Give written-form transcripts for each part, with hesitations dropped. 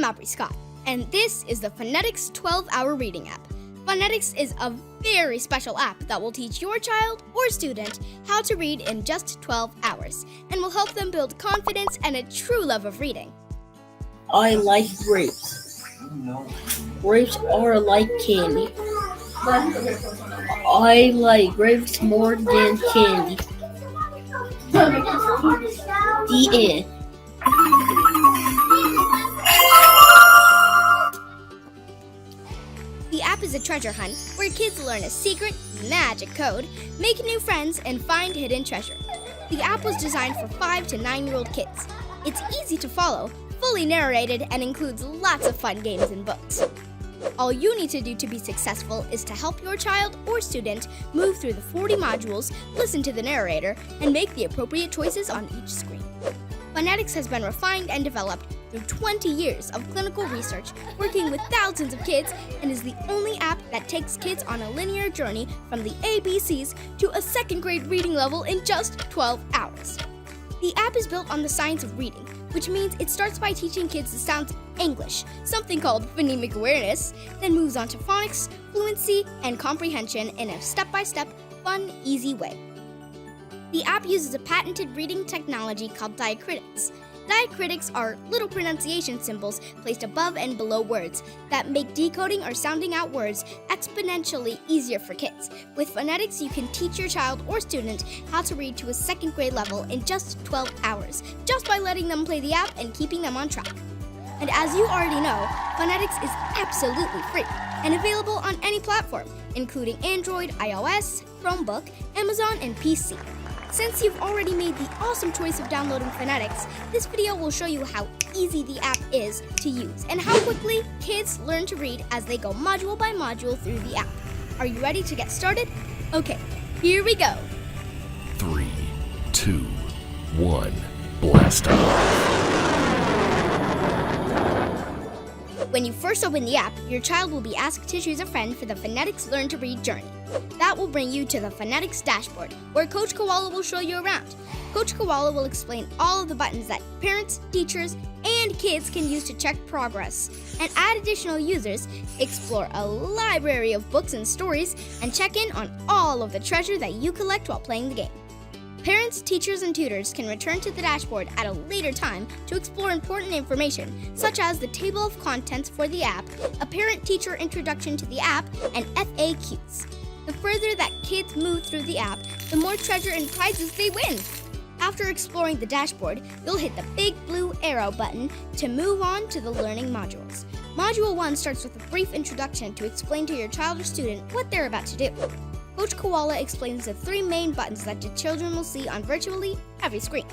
I'm Aubrey Scott, and this is the Phonetics 12-Hour Reading app. Phonetics is a very special app that will teach your child or student how to read in just 12 hours and will help them build confidence and a true love of reading. I like grapes. Grapes are like candy. I like grapes more than candy. The end. The app is a treasure hunt where kids learn a secret, magic code, make new friends, and find hidden treasure. The app was designed for 5 to 9-year-old kids. It's easy to follow, fully narrated, and includes lots of fun games and books. All you need to do to be successful is to help your child or student move through the 40 modules, listen to the narrator, and make the appropriate choices on each screen. Phonetics has been refined and developed through 20 years of clinical research, working with thousands of kids, and is the only app that takes kids on a linear journey from the ABCs to a second-grade reading level in just 12 hours. The app is built on the science of reading, which means it starts by teaching kids the sounds of English, something called phonemic awareness, then moves on to phonics, fluency, and comprehension in a step-by-step, fun, easy way. The app uses a patented reading technology called diacritics. Diacritics are little pronunciation symbols placed above and below words that make decoding or sounding out words exponentially easier for kids. With Phonetics, you can teach your child or student how to read to a second grade level in just 12 hours, just by letting them play the app and keeping them on track. And as you already know, Phonetics is absolutely free and available on any platform, including Android, iOS, Chromebook, Amazon, and PC. Since you've already made the awesome choice of downloading Phonetics, this video will show you how easy the app is to use and how quickly kids learn to read as they go module by module through the app. Are you ready to get started? Okay, here we go. 3, 2, 1, blast off. When you first open the app, your child will be asked to choose a friend for the Phonetics Learn to Read journey. That will bring you to the Phonetics dashboard, where Coach Koala will show you around. Coach Koala will explain all of the buttons that parents, teachers, and kids can use to check progress, and add additional users, explore a library of books and stories, and check in on all of the treasure that you collect while playing the game. Parents, teachers, and tutors can return to the dashboard at a later time to explore important information, such as the table of contents for the app, a parent-teacher introduction to the app, and FAQs. The further that kids move through the app, the more treasure and prizes they win. After exploring the dashboard, you'll hit the big blue arrow button to move on to the learning modules. Module 1 starts with a brief introduction to explain to your child or student what they're about to do. Coach Koala explains the 3 main buttons that the children will see on virtually every screen: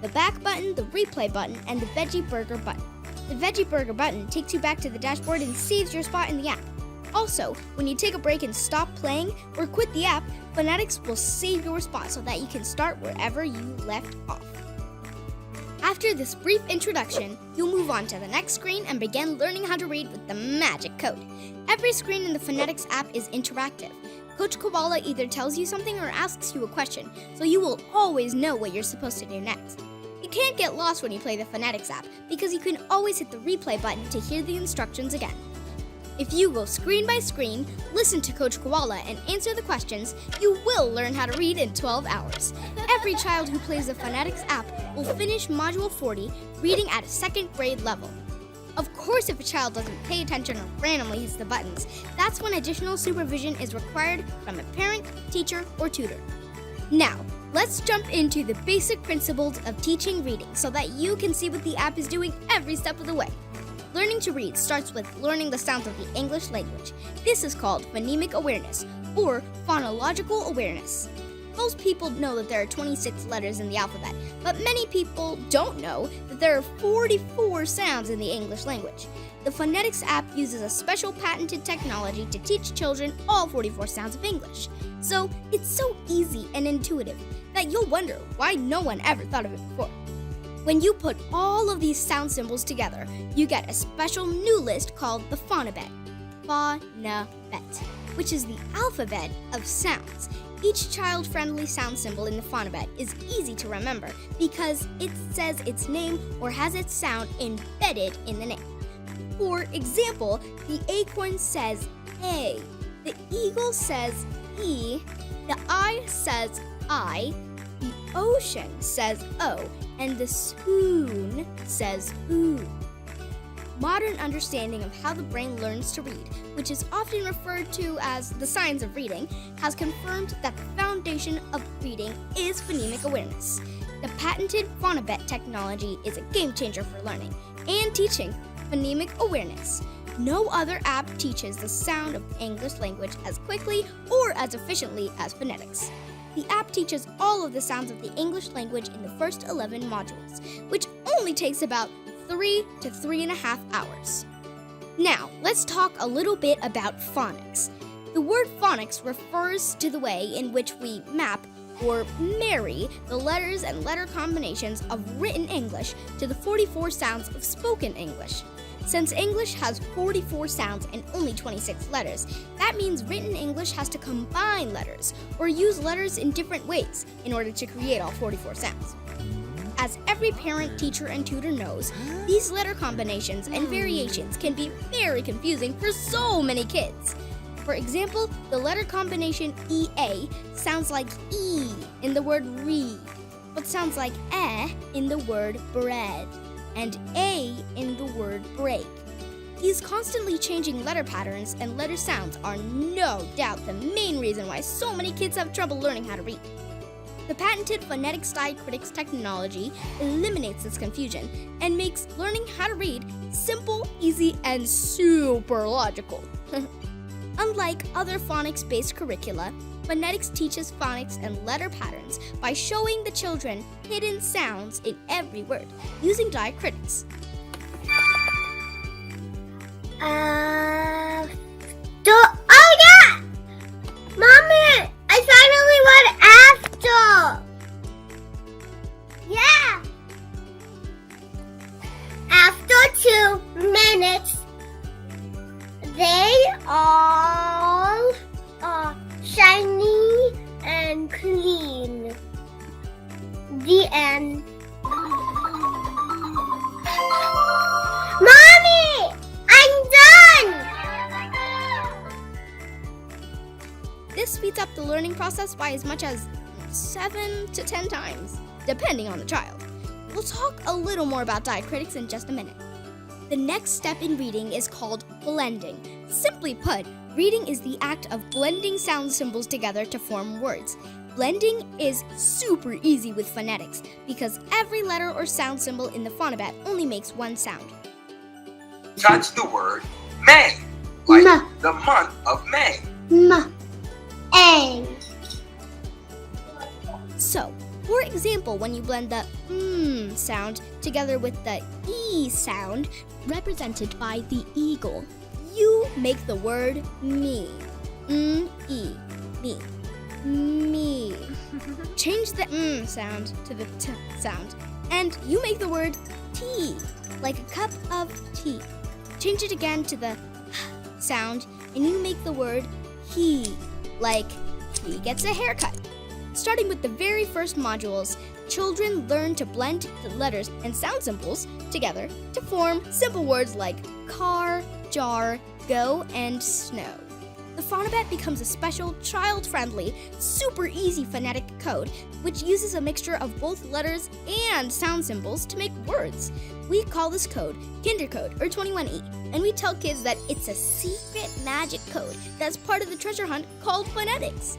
the back button, the replay button, and the veggie burger button. The veggie burger button takes you back to the dashboard and saves your spot in the app. Also, when you take a break and stop playing or quit the app, Phonetics will save your spot so that you can start wherever you left off. After this brief introduction, you'll move on to the next screen and begin learning how to read with the magic code. Every screen in the Phonetics app is interactive. Coach Koala either tells you something or asks you a question, so you will always know what you're supposed to do next. You can't get lost when you play the Phonetics app because you can always hit the replay button to hear the instructions again. If you go screen by screen, listen to Coach Koala, and answer the questions, you will learn how to read in 12 hours. Every child who plays the Phonetics app will finish Module 40 reading at a second grade level. Of course, if a child doesn't pay attention or randomly hits the buttons, that's when additional supervision is required from a parent, teacher, or tutor. Now, let's jump into the basic principles of teaching reading so that you can see what the app is doing every step of the way. Learning to read starts with learning the sounds of the English language. This is called phonemic awareness, or phonological awareness. Most people know that there are 26 letters in the alphabet, but many people don't know that there are 44 sounds in the English language. The Phonetics app uses a special patented technology to teach children all 44 sounds of English. So it's so easy and intuitive that you'll wonder why no one ever thought of it before. When you put all of these sound symbols together, you get a special new list called the phonabet, which is the alphabet of sounds. Each child-friendly sound symbol in the phonabet is easy to remember because it says its name or has its sound embedded in the name. For example, the acorn says A, the eagle says E, the eye says I, the ocean says O, and the spoon says oo. Modern understanding of how the brain learns to read, which is often referred to as the science of reading, has confirmed that the foundation of reading is phonemic awareness. The patented Phonetix technology is a game changer for learning and teaching phonemic awareness. No other app teaches the sound of English language as quickly or as efficiently as Phonetics. The app teaches all of the sounds of the English language in the first 11 modules, which only takes about 3 to 3.5 hours. Now, let's talk a little bit about phonics. The word phonics refers to the way in which we map or marry the letters and letter combinations of written English to the 44 sounds of spoken English. Since English has 44 sounds and only 26 letters, that means written English has to combine letters or use letters in different ways in order to create all 44 sounds. As every parent, teacher, and tutor knows, these letter combinations and variations can be very confusing for so many kids. For example, the letter combination EA sounds like E in the word read, but sounds like in the word bread, and A in the word break. These constantly changing letter patterns and letter sounds are no doubt the main reason why so many kids have trouble learning how to read. The patented Phonetics diacritics technology eliminates this confusion and makes learning how to read simple, easy, and super logical. Unlike other phonics-based curricula, Phonetics teaches phonics and letter patterns by showing the children hidden sounds in every word using diacritics. Oh yeah! Mommy, I finally went after! Yeah! After 2 minutes, they all are shiny and clean. The end. Mommy! I'm done! This speeds up the learning process by as much as 7 to 10 times, depending on the child. We'll talk a little more about diacritics in just a minute. The next step in reading is called blending. Simply put, reading is the act of blending sound symbols together to form words. Blending is super easy with phonetics because every letter or sound symbol in the phonabet only makes one sound. Touch the word May, like the month of May. A. So, for example, when you blend the sound together with the E sound, represented by the eagle, you make the word me. E, me. Me. Change the sound to the T sound, and you make the word tea, like a cup of tea. Change it again to the sound, and you make the word he, like he gets a haircut. Starting with the very first modules, children learn to blend the letters and sound symbols together to form simple words like car, jar, go, and snow. The phonabet becomes a special, child-friendly, super easy phonetic code which uses a mixture of both letters and sound symbols to make words. We call this code Kindercode or 21E, and we tell kids that it's a secret magic code that's part of the treasure hunt called Phonetics.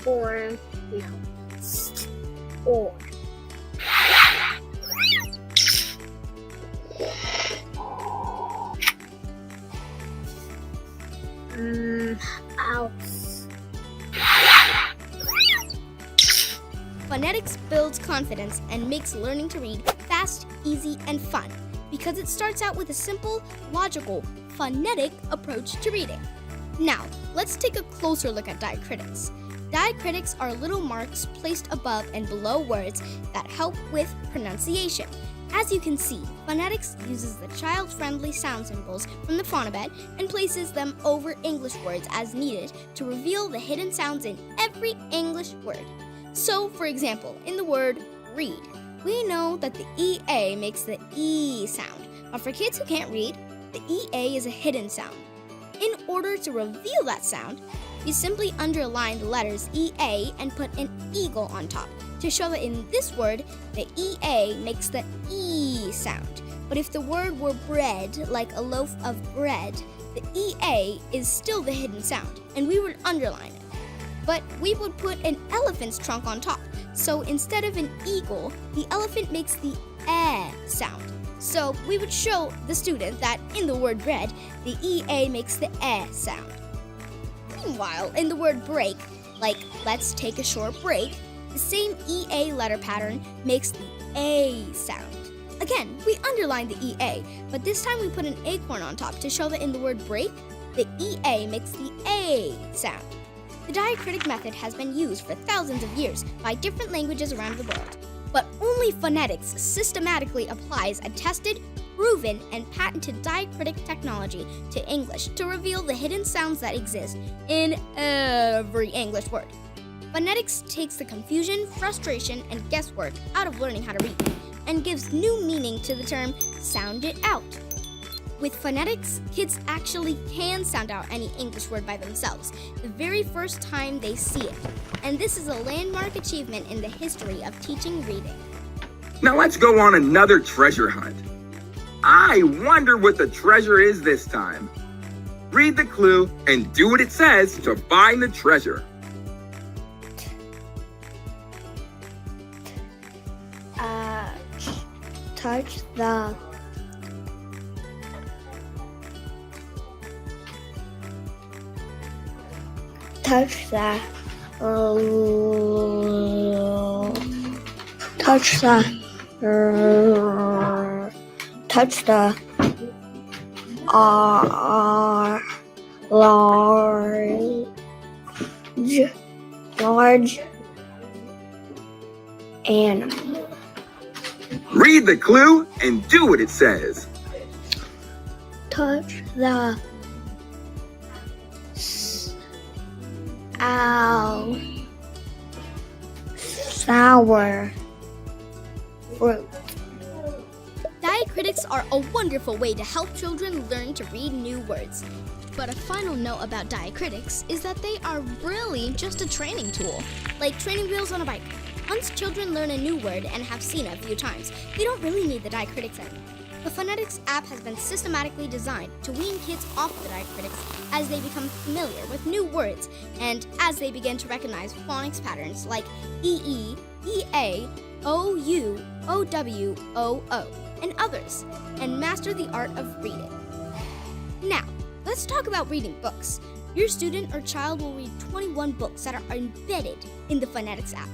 Or or. House. Phonetics builds confidence and makes learning to read fast, easy, and fun because it starts out with a simple, logical, phonetic approach to reading. Now, let's take a closer look at diacritics. Diacritics are little marks placed above and below words that help with pronunciation. As you can see, Phonetics uses the child-friendly sound symbols from the phonabet and places them over English words as needed to reveal the hidden sounds in every English word. So, for example, in the word read, We know that the EA makes the E sound, but for kids who can't read, the EA is a hidden sound. In order to reveal that sound, we simply underline the letters EA and put an eagle on top to show that in this word, the EA makes the E sound. But if the word were bread, like a loaf of bread, the EA is still the hidden sound, and we would underline it. But we would put an elephant's trunk on top. So instead of an eagle, the elephant makes the sound. So we would show the student that in the word bread, the EA makes the sound. Meanwhile, in the word break, like let's take a short break, the same EA letter pattern makes the A sound. Again, we underline the EA, but this time we put an acorn on top to show that in the word break, the EA makes the A sound. The diacritic method has been used for thousands of years by different languages around the world, but only Phonetics systematically applies a tested, proven, and patented diacritic technology to English to reveal the hidden sounds that exist in every English word. Phonetics takes the confusion, frustration, and guesswork out of learning how to read, and gives new meaning to the term sound it out. With Phonetics, kids actually can sound out any English word by themselves the very first time they see it. And this is a landmark achievement in the history of teaching reading. Now let's go on another treasure hunt. I wonder what the treasure is this time. Read the clue and do what it says to find the treasure. Touch the touch the large animal. Read the clue and do what it says. Touch the sour fruit. Diacritics are a wonderful way to help children learn to read new words. But a final note about diacritics is that they are really just a training tool, like training wheels on a bike. Once children learn a new word and have seen it a few times, they don't really need the diacritics anymore. The Phonetics app has been systematically designed to wean kids off the diacritics as they become familiar with new words and as they begin to recognize phonics patterns like EE, EA, OU, OW, OO, and others, and master the art of reading. Now, let's talk about reading books. Your student or child will read 21 books that are embedded in the Phonetics app.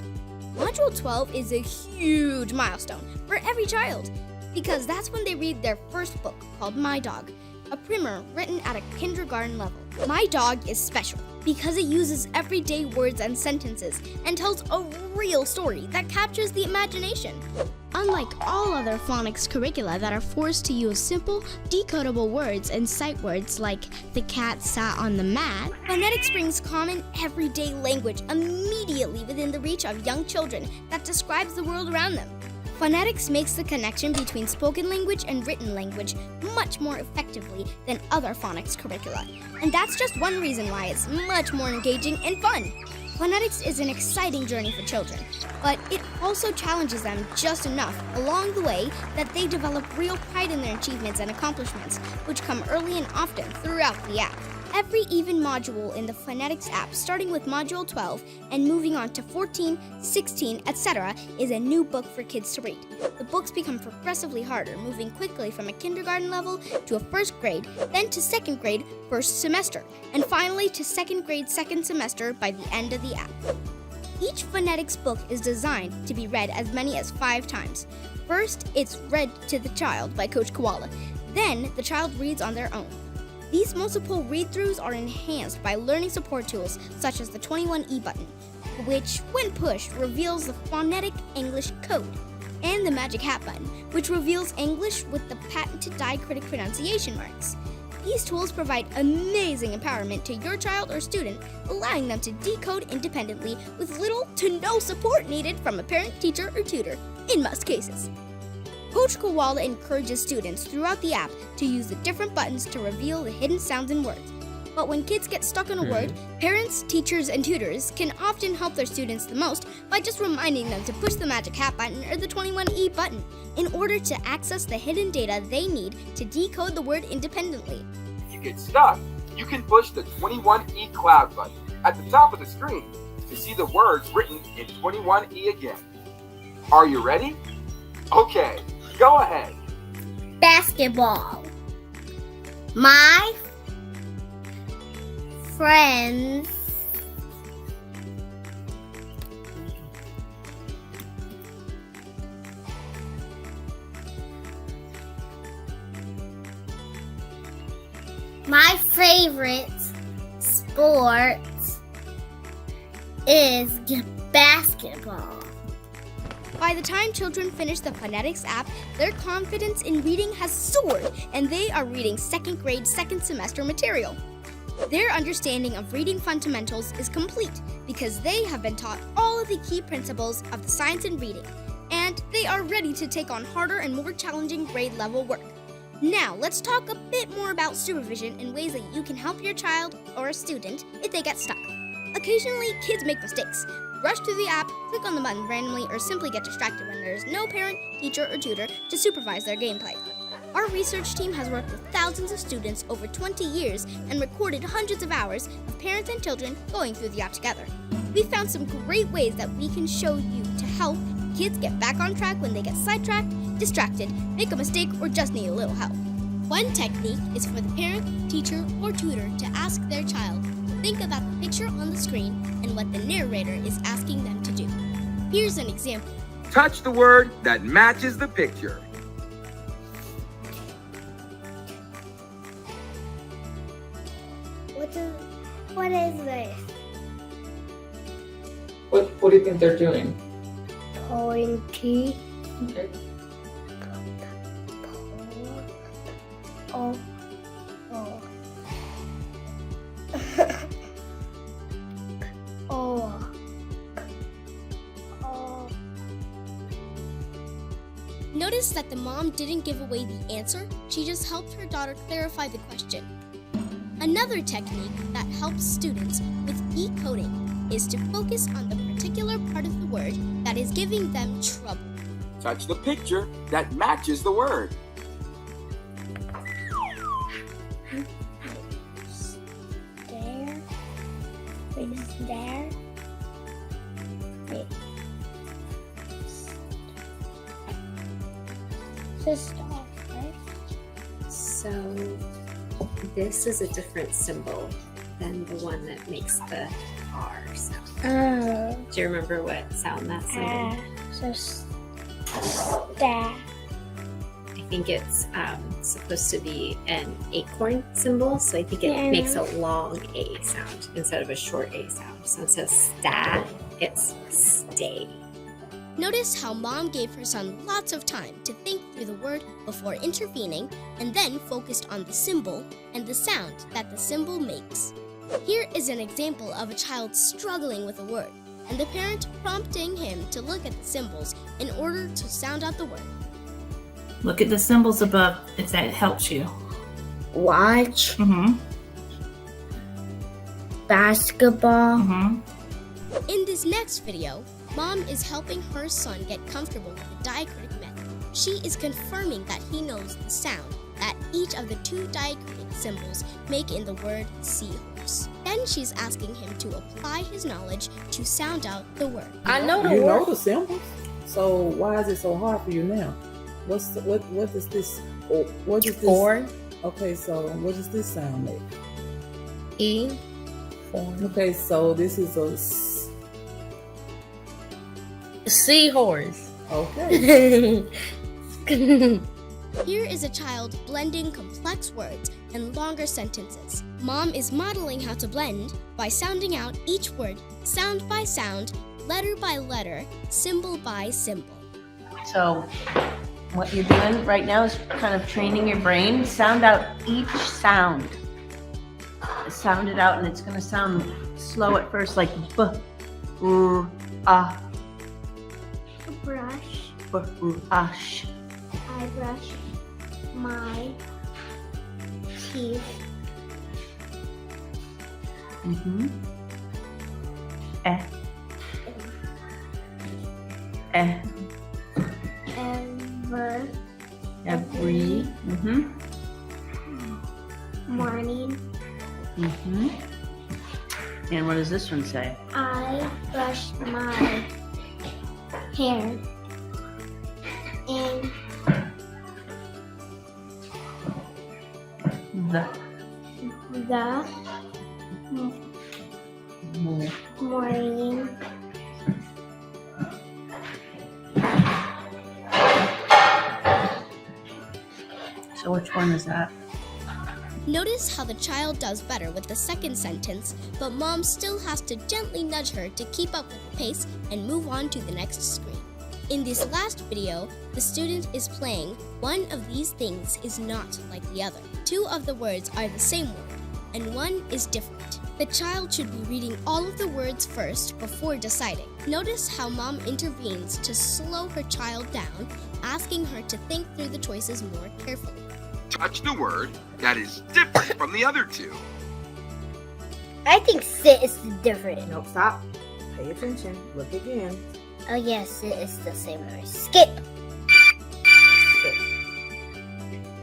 Module 12 is a huge milestone for every child because that's when they read their first book called My Dog, a primer written at a kindergarten level. My Dog is special because it uses everyday words and sentences and tells a real story that captures the imagination. Unlike all other phonics curricula that are forced to use simple, decodable words and sight words like the cat sat on the mat, Phonetics brings common, everyday language immediately within the reach of young children that describes the world around them. Phonetics makes the connection between spoken language and written language much more effectively than other phonics curricula, and that's just one reason why it's much more engaging and fun. Phonetics is an exciting journey for children, but it also challenges them just enough along the way that they develop real pride in their achievements and accomplishments, which come early and often throughout the app. Every even module in the Phonetics app, starting with Module 12 and moving on to 14, 16, etc., is a new book for kids to read. The books become progressively harder, moving quickly from a kindergarten level to a first grade, then to second grade first semester, and finally to second grade second semester by the end of the app. Each Phonetics book is designed to be read as many as 5 times. First, it's read to the child by Coach Koala. Then, the child reads on their own. These multiple read-throughs are enhanced by learning support tools such as the 21E button, which, when pushed, reveals the phonetic English code, and the Magic Hat button, which reveals English with the patented diacritic pronunciation marks. These tools provide amazing empowerment to your child or student, allowing them to decode independently with little to no support needed from a parent, teacher, or tutor. in most cases. Coach Koala encourages students throughout the app to use the different buttons to reveal the hidden sounds in words. But when kids get stuck on a word, parents, teachers, and tutors can often help their students the most by just reminding them to push the magic hat button or the 21E button in order to access the hidden data they need to decode the word independently. If you get stuck, you can push the 21E cloud button at the top of the screen to see the words written in 21E again. Are you ready? Okay, go ahead. Basketball. My friends my favorite sport is basketball. By the time children finish the Phonetics app, their confidence in reading has soared, and they are reading second grade second semester material. Their understanding of reading fundamentals is complete because they have been taught all of the key principles of the science in reading, and they are ready to take on harder and more challenging grade level work. Now, let's talk a bit more about supervision and ways that you can help your child or a student if they get stuck. Occasionally, kids make mistakes, rush through the app, click on the button randomly, or simply get distracted when there is no parent, teacher, or tutor to supervise their gameplay. Our research team has worked with thousands of students over 20 years and recorded hundreds of hours of parents and children going through the app together. We found some great ways that we can show you to help kids get back on track when they get sidetracked, distracted, make a mistake, or just need a little help. One technique is for the parent, teacher, or tutor to ask their child to think about the picture on the screen and what the narrator is asking them to do. Here's an example. Touch the word that matches the picture. What is this? What do you think they're doing? Pointy. Okay. Oh. Oh. Oh. Oh. Notice that the mom didn't give away the answer, she just helped her daughter clarify the question. Another technique that helps students with decoding is to focus on the particular part of the word that is giving them trouble. Touch the picture that matches the word. There. Wait, there. Wait. Just off, right? So this is a different symbol than the one that makes the R sound. Oh. Do you remember what sound that symbol? So staff. I think it's supposed to be an acorn symbol, so I think it Yeah. makes a long A sound instead of a short A sound. So it says sta, it's stay. Notice how mom gave her son lots of time to think through the word before intervening and then focused on the symbol and the sound that the symbol makes. Here is an example of a child struggling with a word and the parent prompting him to look at the symbols in order to sound out the word. Look at the symbols above if that helps you. Watch. Mm-hmm. Basketball. Mm-hmm. In this next video, mom is helping her son get comfortable with the diacritic method. She is confirming that he knows the sound that each of the two diacritic symbols make in the word seahorse. Then she's asking him to apply his knowledge to sound out the word. I know the You know word. the symbols. So why is it so hard for you now? What is this? What is this? Four. Okay, so what does this sound like? E. Four. Okay, so this is a Seahorse. okay. Here is a child blending complex words and longer sentences. Mom is modeling how to blend by sounding out each word, sound by sound, letter by letter, symbol by symbol. So what you're doing right now is kind of training your brain. Sound out each sound. Sound it out, and it's going to sound slow at first, like b, ah. Brush. Brush. I brush my teeth. Every. Morning. And what does this one say? I brush my hair. And The morning. So which one is that? Notice how the child does better with the second sentence, but mom still has to gently nudge her to keep up with the pace and move on to the next screen. In this last video, the student is playing one of these things is not like the other. Two of the words are the same word, and one is different. The child should be reading all of the words first before deciding. Notice how mom intervenes to slow her child down, asking her to think through the choices more carefully. Touch the word that is different from the other two. I think sit is different. Nope, stop. Pay attention. Look again. Oh yes, sit is the same word. Skip.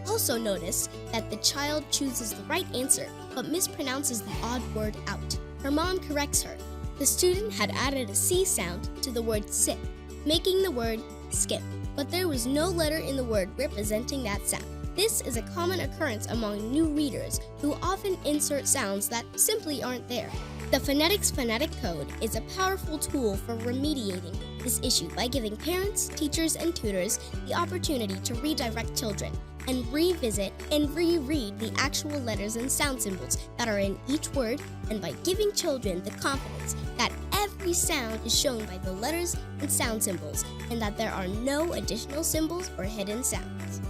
Also notice that the child chooses the right answer, but mispronounces the odd word out. Her mom corrects her. The student had added a C sound to the word sit, making the word skip, but there was no letter in the word representing that sound. This is a common occurrence among new readers who often insert sounds that simply aren't there. The Phonetics phonetic code is a powerful tool for remediating this issue by giving parents, teachers, and tutors the opportunity to redirect children and revisit and reread the actual letters and sound symbols that are in each word, and by giving children the confidence that every sound is shown by the letters and sound symbols and that there are no additional symbols or hidden sounds.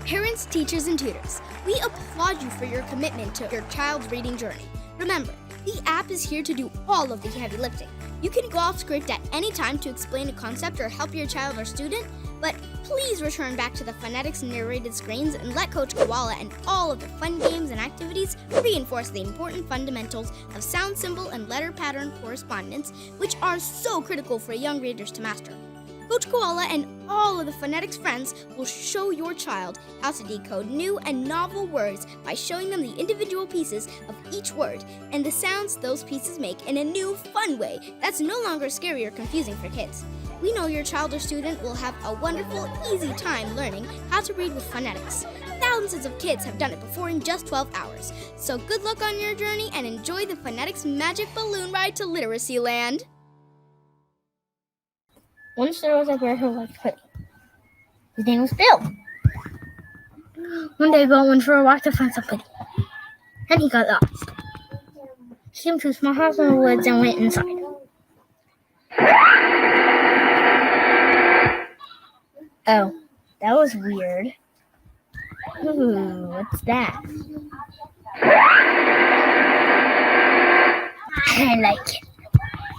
Parents, teachers, and tutors, we applaud you for your commitment to your child's reading journey. Remember, the app is here to do all of the heavy lifting. You can go off script at any time to explain a concept or help your child or student, but please return back to the Phonetics narrated screens and let Coach Koala and all of the fun games and activities reinforce the important fundamentals of sound symbol and letter pattern correspondence, which are so critical for young readers to master. Coach Koala and all of the Phonetics friends will show your child how to decode new and novel words by showing them the individual pieces of each word and the sounds those pieces make in a new, fun way that's no longer scary or confusing for kids. We know your child or student will have a wonderful, easy time learning how to read with Phonetics. Thousands of kids have done it before in just 12 hours. So good luck on your journey and enjoy the Phonetics magic balloon ride to Literacy Land. Once there was a bear who liked pudding. His name was Bill. One day Bill went for a walk to find some pudding. Then he got lost. He came to a small house in the woods and went inside. Oh, that was weird. Ooh, what's that? I like it.